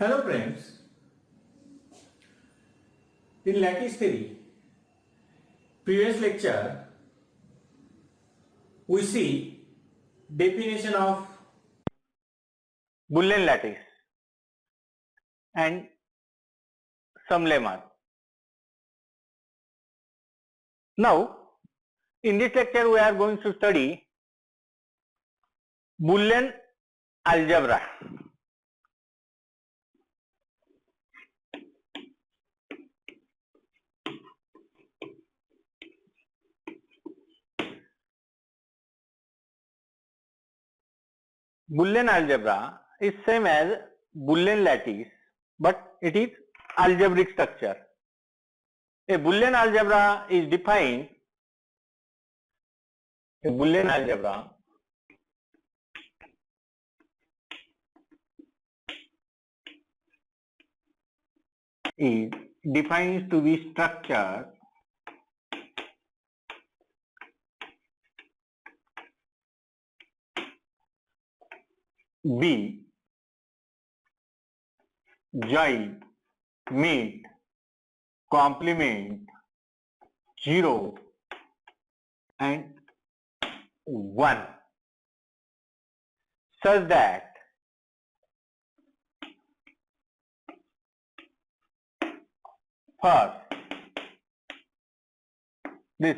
Hello friends, in lattice theory, previous lecture, we see definition of Boolean lattice and some lemmas. Now, in this lecture we are going to study Boolean algebra. Boolean algebra is same as Boolean lattice, but it is algebraic structure. A Boolean algebra is defined. A Boolean algebra is defined to be structure B, join, meet, complement, 0 and 1, such that first this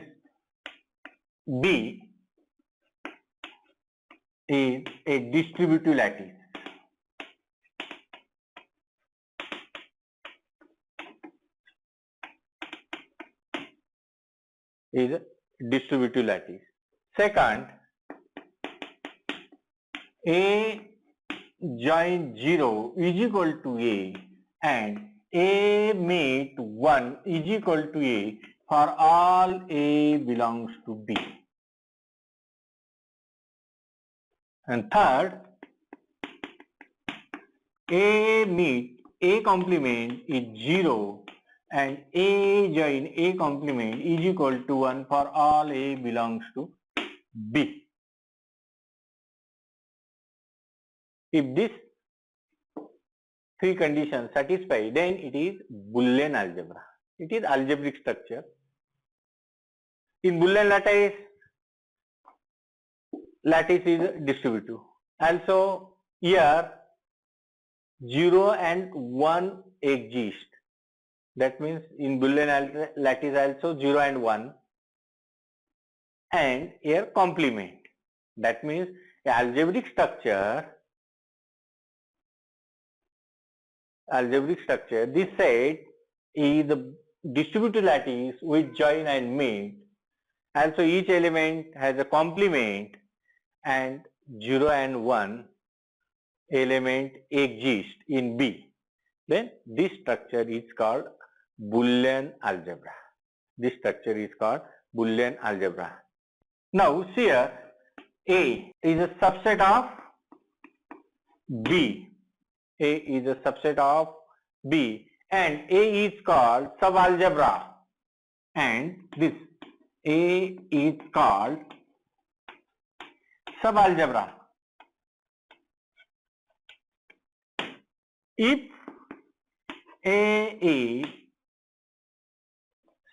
B is a distributive lattice. Is a distributive lattice. Second, A join 0 is equal to A and A meet 1 is equal to A for all A belongs to B. And third, A meet A complement is 0 and A join A complement is equal to 1 for all A belongs to B. If this three conditions satisfy, then it is Boolean algebra. It is algebraic structure. In Boolean lattice is distributive. Also here 0 and 1 exist. That means in Boolean lattice also 0 and 1, and here complement. That means a algebraic structure, this set is the distributive lattice with join and meet. Also each element has a complement and 0 and 1 element exist in B. Then this structure is called Boolean algebra. This structure is called Boolean algebra. Now here A is a subset of B. A is a subset of B and A is called subalgebra, and this A is called subalgebra. If A is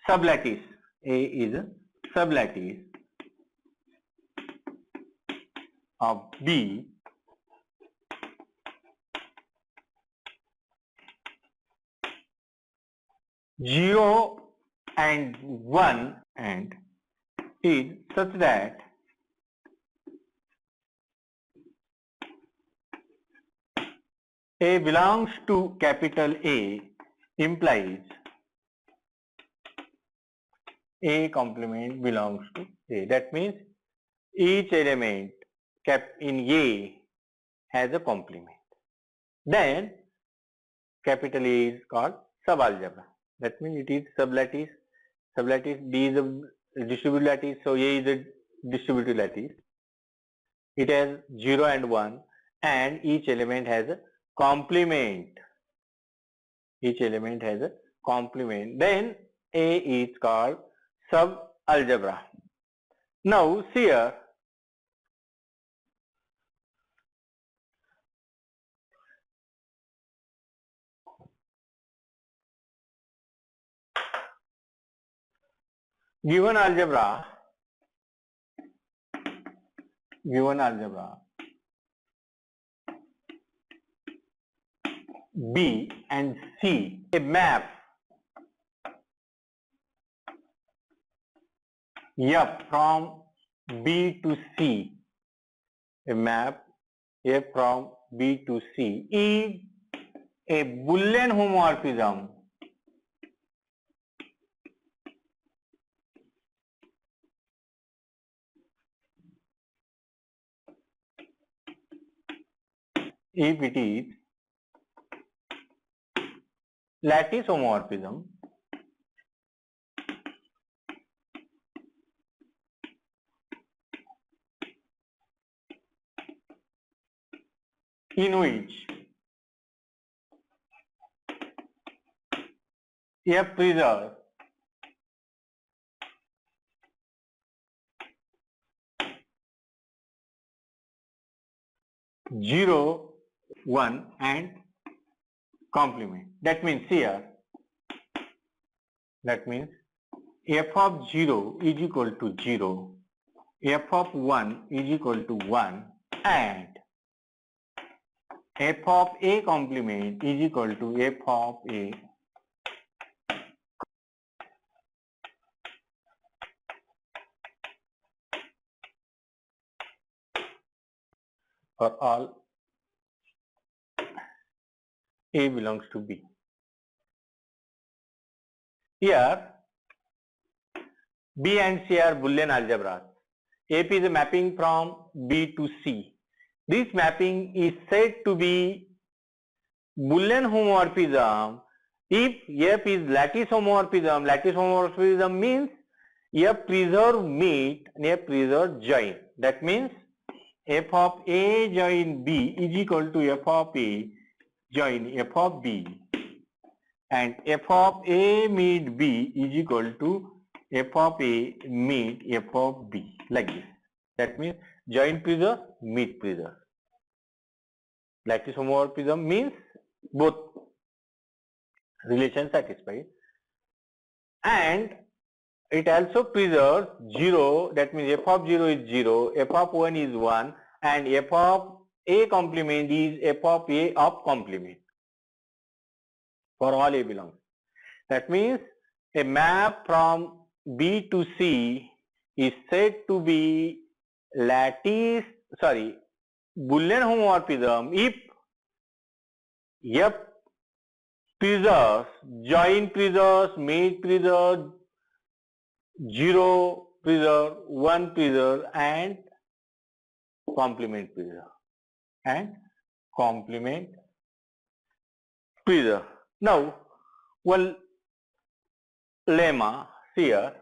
sublattice, A is a sublattice of B, zero and 1 and is such that A belongs to capital A implies A complement belongs to A. That means each element kept in A has a complement. Then capital A is called subalgebra. That means it is sublattice. Sublattice, B is a distributive lattice, so A is a distributive lattice. It has 0 and 1 and each element has a complement. Each element has a complement. Then A is called subalgebra. Now here given algebra B and C, a map F from B to C, a map F from B to C is a Boolean homomorphism if it is lattice homomorphism in which F preserves zero, one and complement. That means here, that means f of 0 is equal to 0, f of 1 is equal to 1 and f of a complement is equal to f of a for all a belongs to B. Here B and C are Boolean algebras. F is a mapping from B to C. This mapping is said to be Boolean homomorphism if F is lattice homomorphism. Lattice homomorphism means F preserve meet and F preserve join. That means f of A join B is equal to f of A join f of B and f of A meet B is equal to f of A meet f of B, like this. That means join preserve, meet preserve. Lattice homomorphism means both relations satisfied, and it also preserves 0, that means f of 0 is 0, f of 1 is 1 and f of A complement is f of A of complement for all A belongs. That means a map from B to C is said to be Boolean homomorphism if F preserves, join preserves, meet preserves, 0 preserve, 1 preserve and complement preserve. Now one lemma here.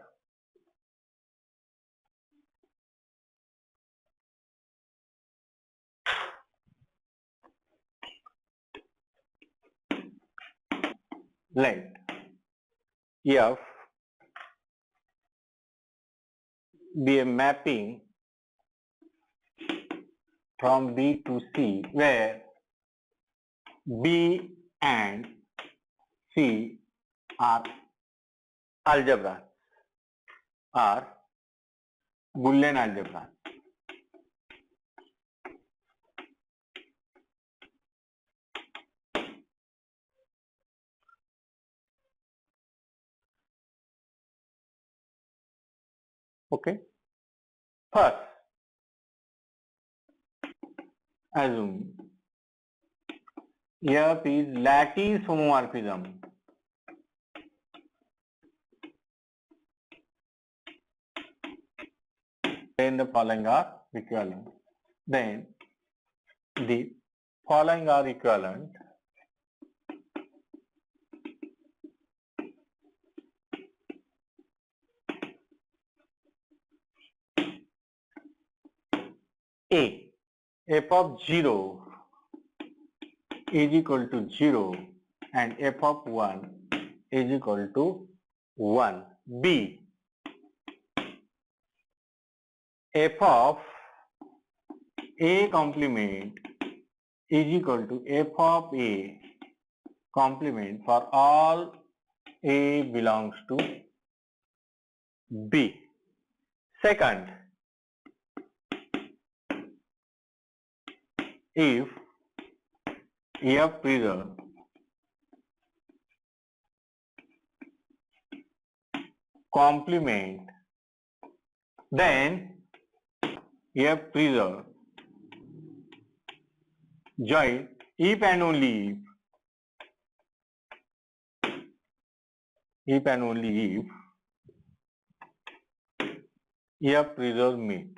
Let F be a mapping from B to C where B and C are algebras, are Boolean algebras. Okay. First, assume F is lattice homomorphism. Then the following are equivalent. Then the following are equivalent. A, f of 0 is equal to 0 and f of 1 is equal to 1. B, f of A complement is equal to f of A complement for all A belongs to B. Second, if F preserve complement, then F preserve join if and only if and only if F preserve meet.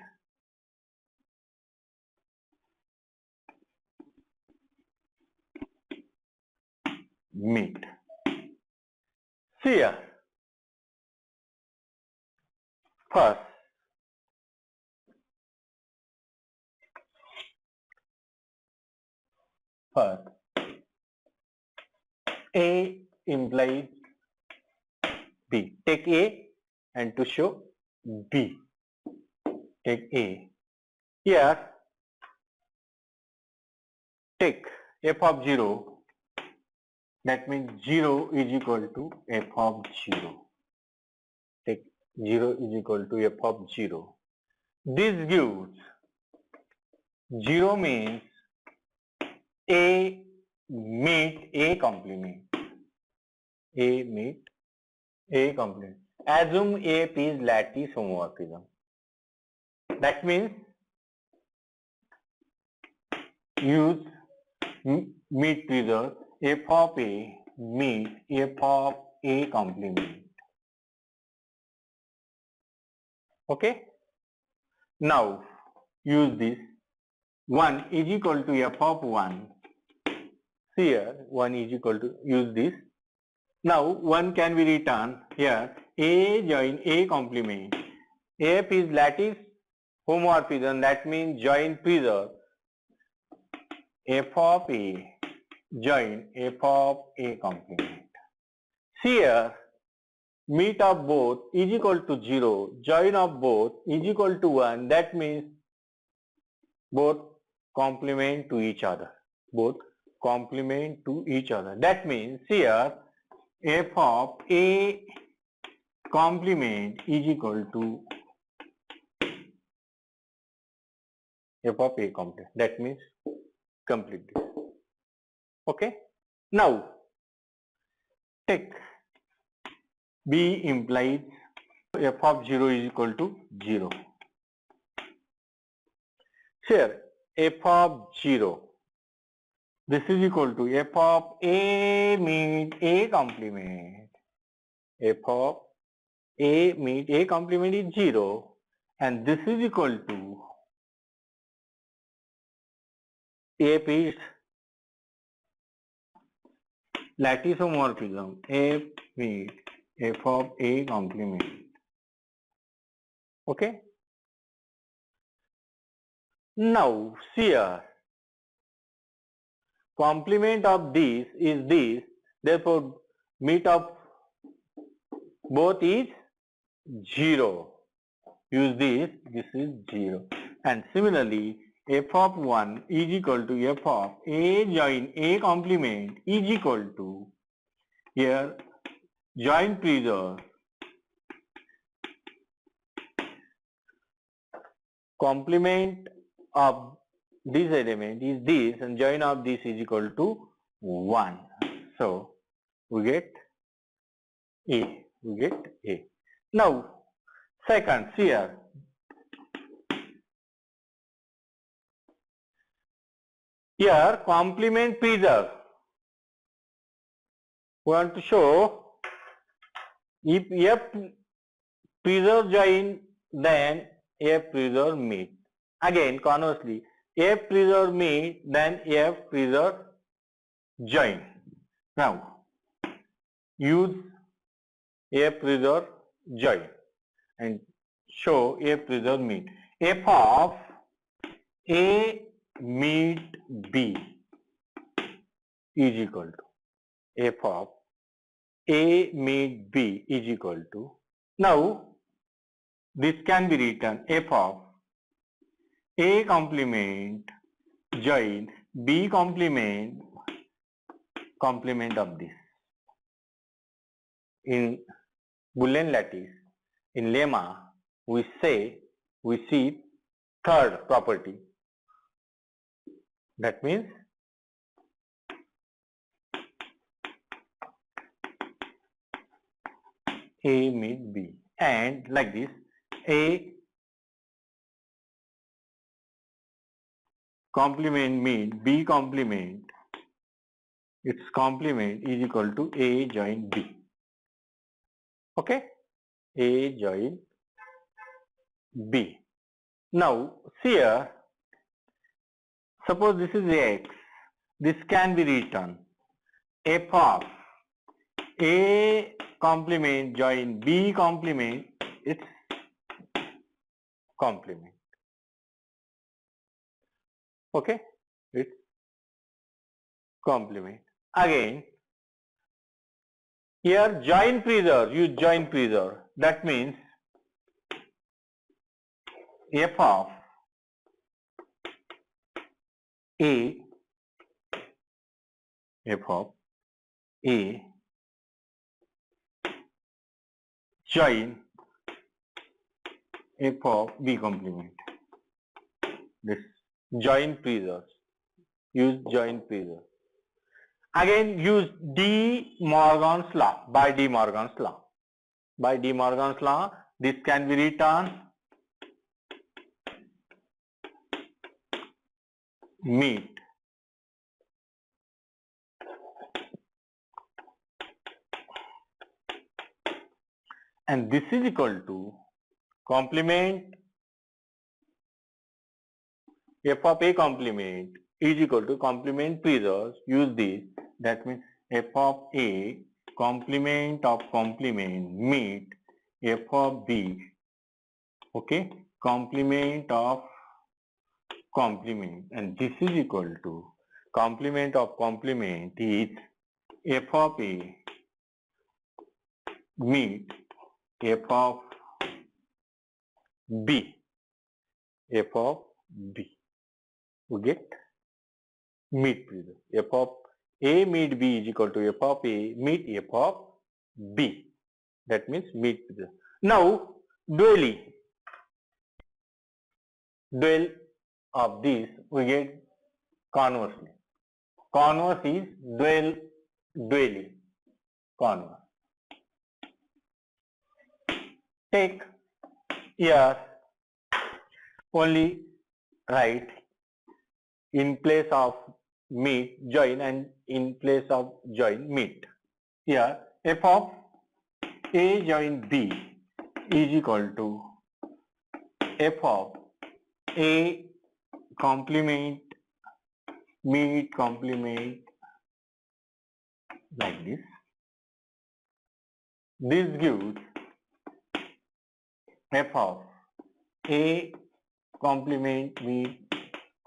See here, first A implies B. Take A and to show B. Take A. Here, take f of 0. That means 0 is equal to f of 0. Take 0 is equal to f of 0. This gives 0 means A meet A complement. A meet A complement. Assume A is lattice homomorphism. That means use meet preserve f of A meet f of A complement. Okay. Now use this 1 is equal to f of 1. Here 1 is equal to use this. Now 1 can be written here A join A complement. F is lattice homomorphism, that means join preserve f of A join f of A complement. Here meet of both is equal to 0, join of both is equal to 1, that means both complement to each other. Both complement to each other. That means here f of A complement is equal to f of A complement. That means complete this. Okay. Now take B implies f of 0 is equal to 0. Here f of 0, this is equal to f of A meet A complement. F of A meet A complement is 0 and this is equal to F is lattice homomorphism. F meet f of A complement. Okay. Now see here, complement of this is this, therefore meet of both is 0. Use this, this is 0. And similarly f of 1 is equal to f of A join A complement is equal to, here join preserve complement of this element is this and join of this is equal to 1. So we get A. We get A. Now second, here complement preserve. We want to show if F preserve join, then F preserve meet. Again conversely, F preserve meet, then F preserve join. Now use F preserve join and show F preserve meet. F of A meet B is equal to f of A meet B is equal to, now this can be written f of A complement join B complement of this. In Boolean lattice, in lemma we see third property. That means A meet B, and like this A complement meet B complement, its complement is equal to A join B. Okay, A join B. Now see here, suppose this is X, this can be written f of A complement join B complement, its complement. Okay, its complement. Again, here join preserve, use join preserve. That means f of A, f of A join f of B complement. This join preserve. Use join preserve. Again use De Morgan's law. By De Morgan's law. By De Morgan's law, this can be written meet and this is equal to complement f of A complement is equal to complement preserve. Use this. That means f of A complement of complement meet f of B. Okay, complement of complement, and this is equal to complement of complement is f of A meet f of B. F of B. We get meet preserve. F of A meet B is equal to f of A meet f of B. That means meet preserve. Now dually, dual of this we get conversely. Converse is dually. Converse. Take here only write in place of meet join and in place of join meet. Here f of A join B is equal to f of A complement meet complement, like this. This gives f of A complement meet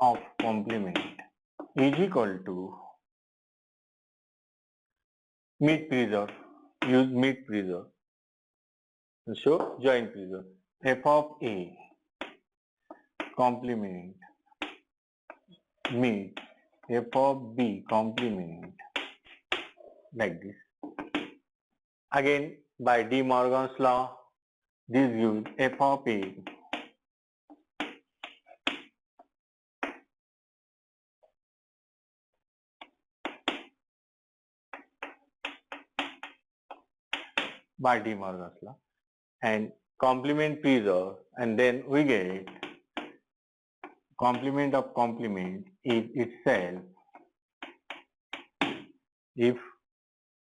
of complement is equal to meet preserve. Use meet preserve. So join preserve. F of A complement meet f of B complement, like this. Again by De Morgan's law, this gives f of A by De Morgan's law and complement preserve, and then we get complement of complement is itself if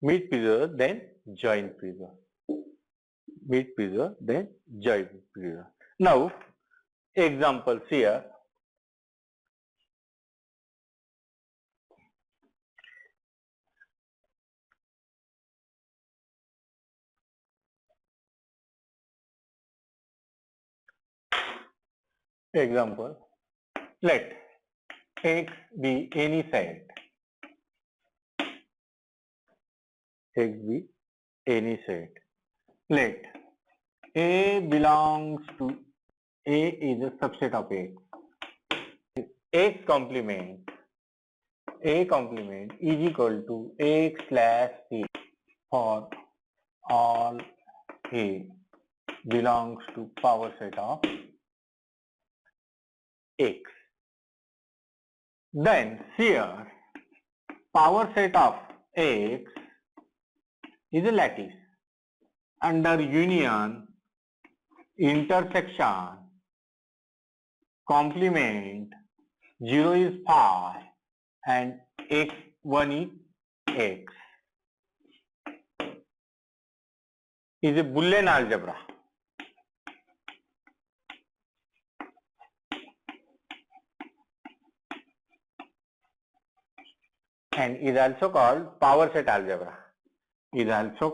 meet preserve then join preserve. Meet preserve then join preserve. Now examples here. Example, let X be any set. X be any set. Let A belongs to A is a subset of X. X complement A complement is equal to X slash A for all A. belongs to power set of X. Then here power set of X is a lattice. Under union, intersection, complement, 0 is phi and x1 is x is a Boolean algebra. And is also called power set algebra. Is also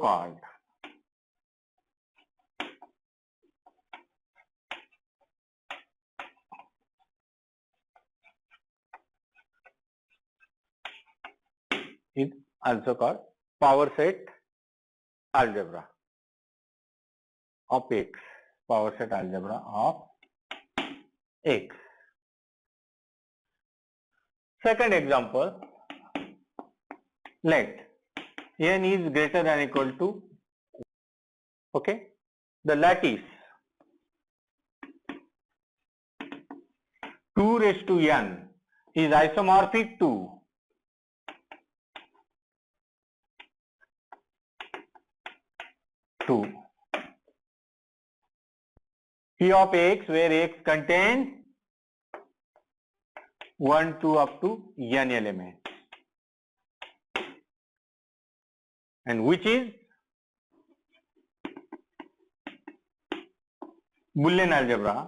called power set algebra of X. Power set algebra of X. Second example, let n is greater than or equal to, okay, the lattice 2 raised to n is isomorphic to P of X, where X contains 1, 2 up to n elements, and which is Boolean algebra,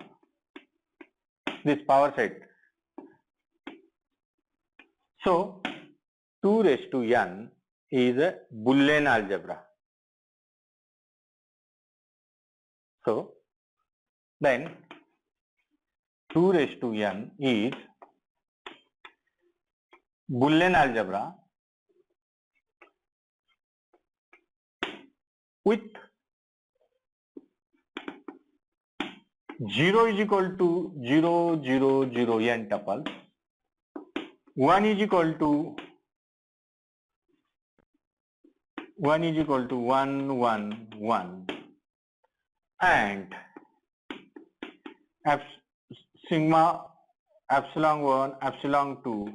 this power set. So 2 raised to n is a Boolean algebra. So then 2 raised to n is Boolean algebra with 0 is equal to 0, 0, 0 n tuples, 1 is equal to 1, 1, 1, and sigma epsilon 1, epsilon 2,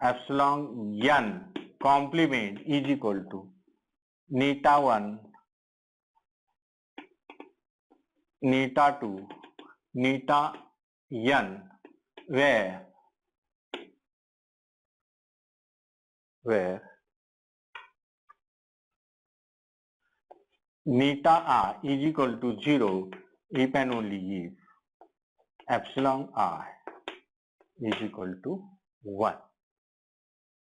epsilon n complement is equal to neta 1, neta 2, neta n, where neta r is equal to 0 if and only if epsilon r is equal to 1.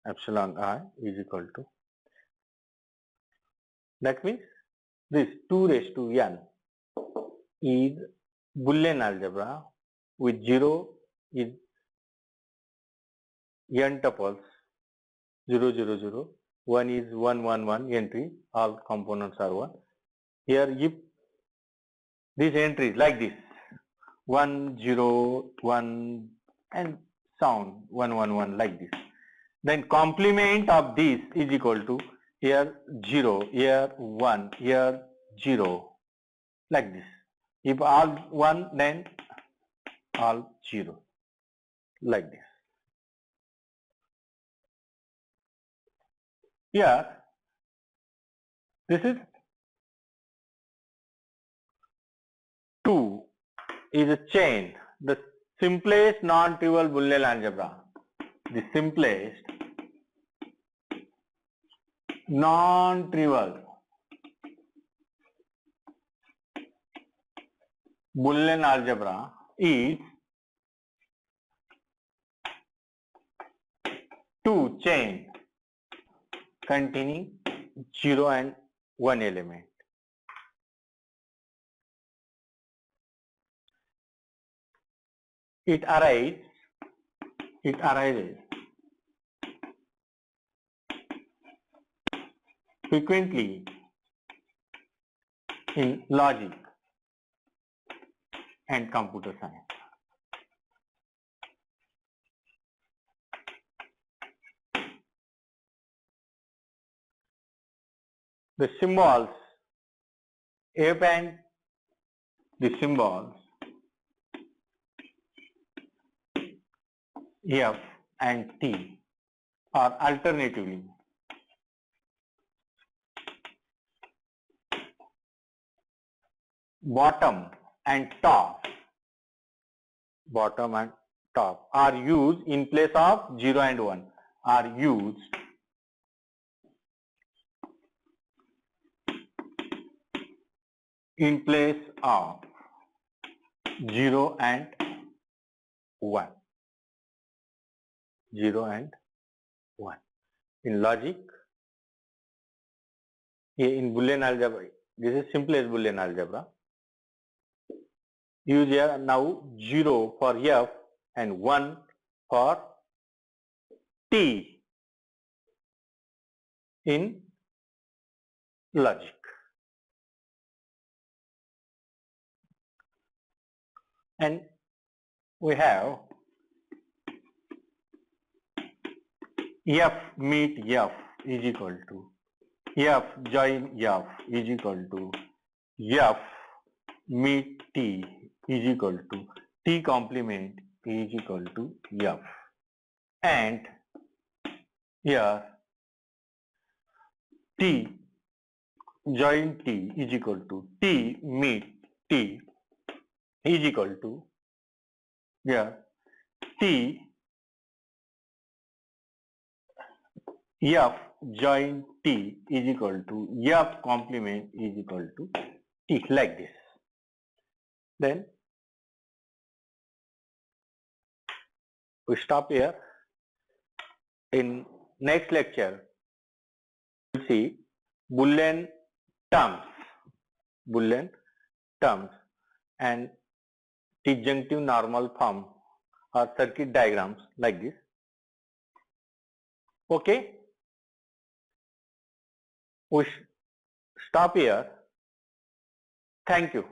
Epsilon r is equal to, that means this 2 raised to n is Boolean algebra with 0 is n tuples, 0, 0, 0, 1 is 1, 1, 1 entry, all components are 1. Here if this entry is like this, 1, 0, 1 and sound 1, 1, 1 like this, then complement of this is equal to here 0, here 1, here 0, like this. If all 1, then all 0, like this. Here this is 2 is a chain, the simplest non-trivial Boolean algebra, the simplest non-trivial Boolean algebra is 2 chain containing 0 and 1 element. It arises frequently in logic and computer science. The symbols F and the symbols F and T, or alternatively bottom and top are used in place of 0 and 1, are used in place of 0 and 1. 0 and 1. In logic, in Boolean algebra, this is simplest Boolean algebra. Use here now 0 for F and 1 for T in logic. And we have F meet F is equal to F join F is equal to F meet T is equal to T complement is equal to F, and here T join T is equal to T meet T is equal to here T F join T is equal to F complement is equal to T, like this. Then we stop here. In next lecture, we'll see Boolean terms and disjunctive normal form or circuit diagrams like this. Okay, we stop here. Thank you.